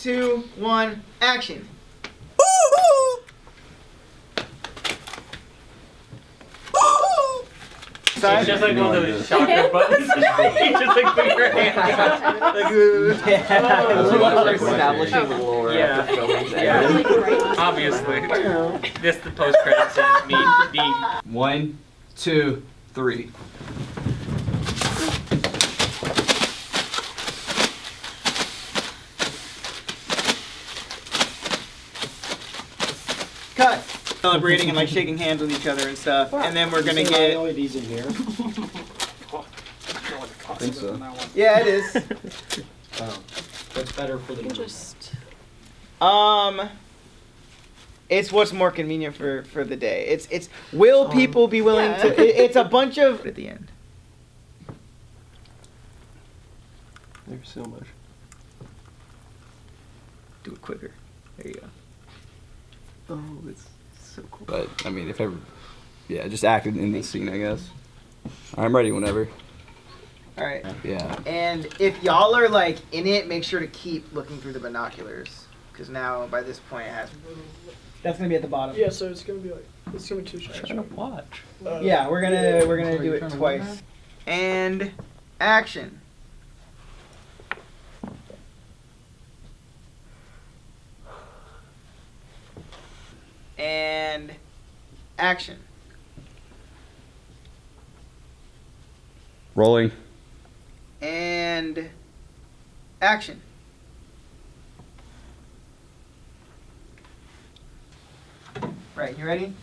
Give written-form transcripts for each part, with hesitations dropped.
2, 1, action. It's just like one of those shocker buttons. You just like put your hand Establishing lore after filming. Yeah. Obviously. This the post-credit scene. Me. 1, 2, 3. Cut. Celebrating and like shaking hands with each other and stuff, and then we're gonna get. LEDs in here. I think so. Yeah, it is. That's better for the It's what's more convenient for the day. It's will people be willing to? It's a bunch of at the end. There's so much. Do it quicker. There you go. Oh, it's so cool. But I mean, if ever, yeah, just acted in this scene, I guess. I'm ready whenever. All right. Yeah. And if y'all are like in it, make sure to keep looking through the binoculars, because now by this point it has. That's gonna be at the bottom. Yeah, so it's gonna be like it's gonna be 2 shots. Trying to watch. Yeah, we're gonna do it twice. And action. And action. Rolling. And action. Right, you ready?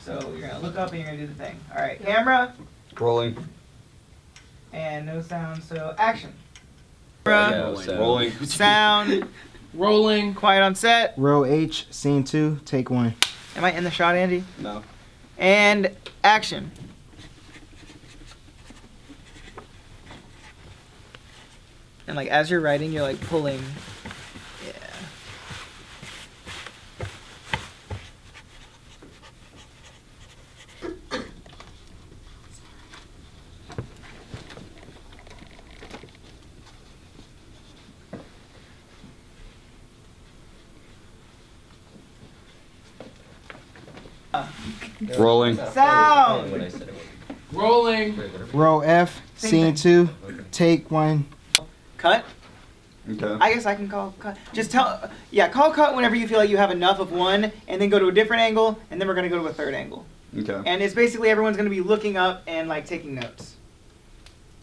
So you're gonna look up and you're gonna do the thing. All right, camera. Rolling. And no sound, so action. Yeah, rolling. Sound. Rolling. Quiet on set. Row H, scene 2, take 1. Am I in the shot, Andy? No. And action. And like as you're writing, you're like pulling. Yeah. Rolling. Sound. Rolling. Row F, Same scene 2, take 1. Cut. Okay. I guess I can call cut. Just tell, yeah, call cut whenever you feel like you have enough of one, and then go to a different angle, and then we're gonna go to a third angle. Okay. And it's basically everyone's gonna be looking up and like taking notes.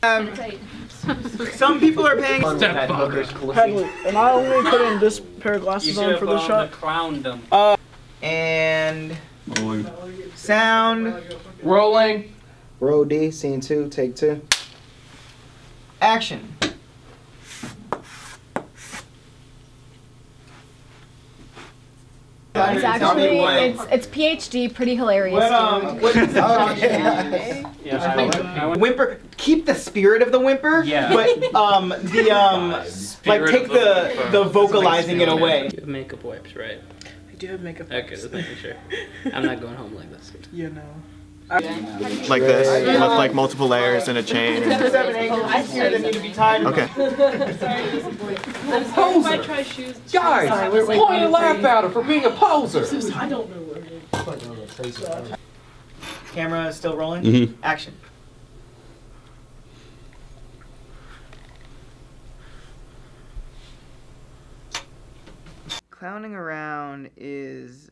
Some people are paying. Hadley, and I only put in this pair of You glasses should on have for put the on shot. the clowndom. And Rolling. sound. Rolling. Row D, scene 2, take 2. Action. It's actually it's PhD, pretty hilarious. What is whimper? Keep the spirit of the whimper. Yeah. But like take the vocalizing it away. You have makeup wipes, right? I do have makeup. Okay, just making sure. I'm not going home like this. You know. Like this, with like multiple layers and a chain. 6 or 7 angles here that need to be tied. Okay. If I try shoes. Guys, point and laugh at her for being a poser. I don't know where. Camera is still rolling. Mhm. Action. Clowning around is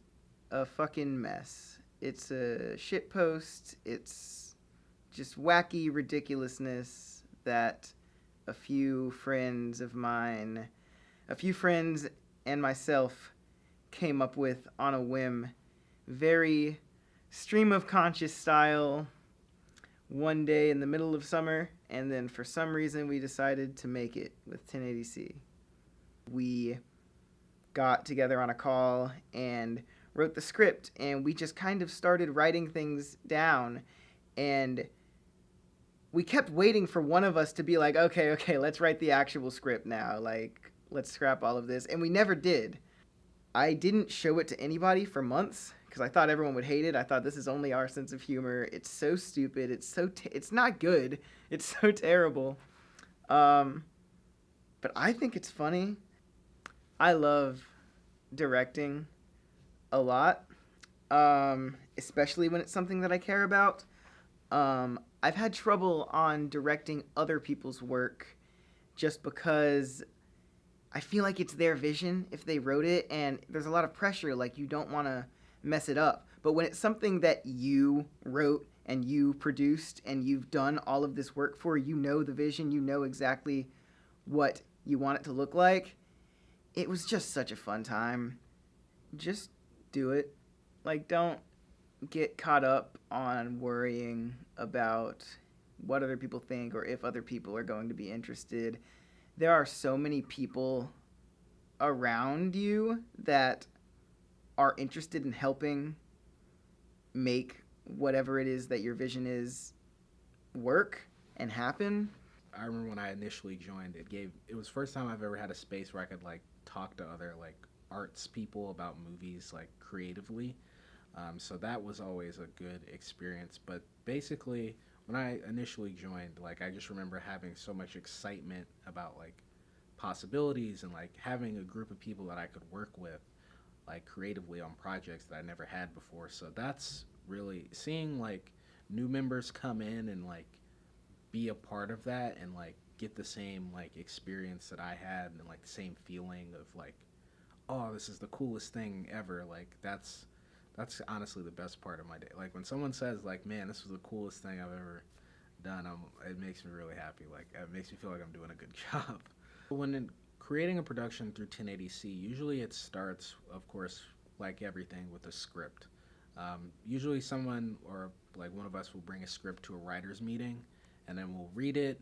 a fucking mess. It's a shitpost. It's just wacky ridiculousness that a few friends of mine, a few friends and myself came up with on a whim. Very stream of conscious style one day in the middle of summer, and then for some reason we decided to make it with 1080C. We got together on a call and wrote the script, and we just kind of started writing things down, and we kept waiting for one of us to be like, okay, let's write the actual script now, like, let's scrap all of this, and we never did. I didn't show it to anybody for months, because I thought everyone would hate it. I thought this is only our sense of humor. It's so stupid. It's so it's not good. It's so terrible. But I think it's funny. I love directing a lot, especially when it's something that I care about. I've had trouble on directing other people's work just because I feel like it's their vision if they wrote it, and there's a lot of pressure, like you don't want to mess it up. But when it's something that you wrote and you produced and you've done all of this work for, you know the vision, you know exactly what you want it to look like. It was just such a fun time. Just do it. Like, don't get caught up on worrying about what other people think or if other people are going to be interested. There are so many people around you that are interested in helping make whatever it is that your vision is work and happen. I remember when I initially joined, it was the first time I've ever had a space where I could like talk to other like arts people about movies like creatively. So that was always a good experience. But basically, when I initially joined, like I just remember having so much excitement about like possibilities and like having a group of people that I could work with like creatively on projects that I never had before. So that's really seeing like new members come in and like be a part of that and like get the same like experience that I had and like the same feeling of like, oh, this is the coolest thing ever. Like that's honestly the best part of my day. Like when someone says like, man, this was the coolest thing I've ever done, it makes me really happy. Like it makes me feel like I'm doing a good job. When creating a production through 1080C, usually it starts, of course, like everything, with a script. Usually someone or like one of us will bring a script to a writer's meeting, and then we'll read it,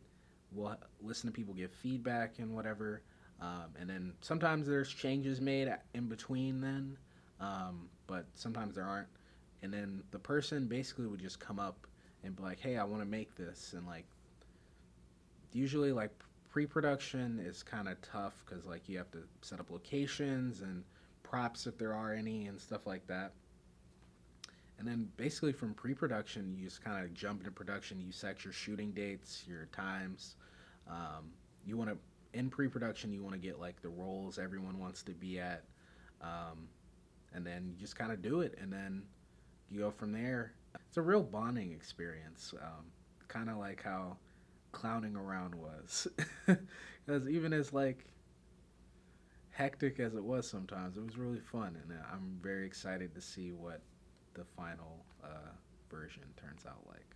we'll listen to people give feedback and whatever, and then sometimes there's changes made in between then, but sometimes there aren't. And then the person basically would just come up and be like, hey, I want to make this. And like usually like pre-production is kind of tough because like you have to set up locations and props if there are any and stuff like that. And then basically from pre-production, you just kind of jump into production. You set your shooting dates, your times. In pre-production, you want to get like the roles everyone wants to be at. And then you just kind of do it. And then you go from there. It's a real bonding experience. Kind of like how clowning around was. Because even as like hectic as it was sometimes, it was really fun. And I'm very excited to see what the final version turns out like.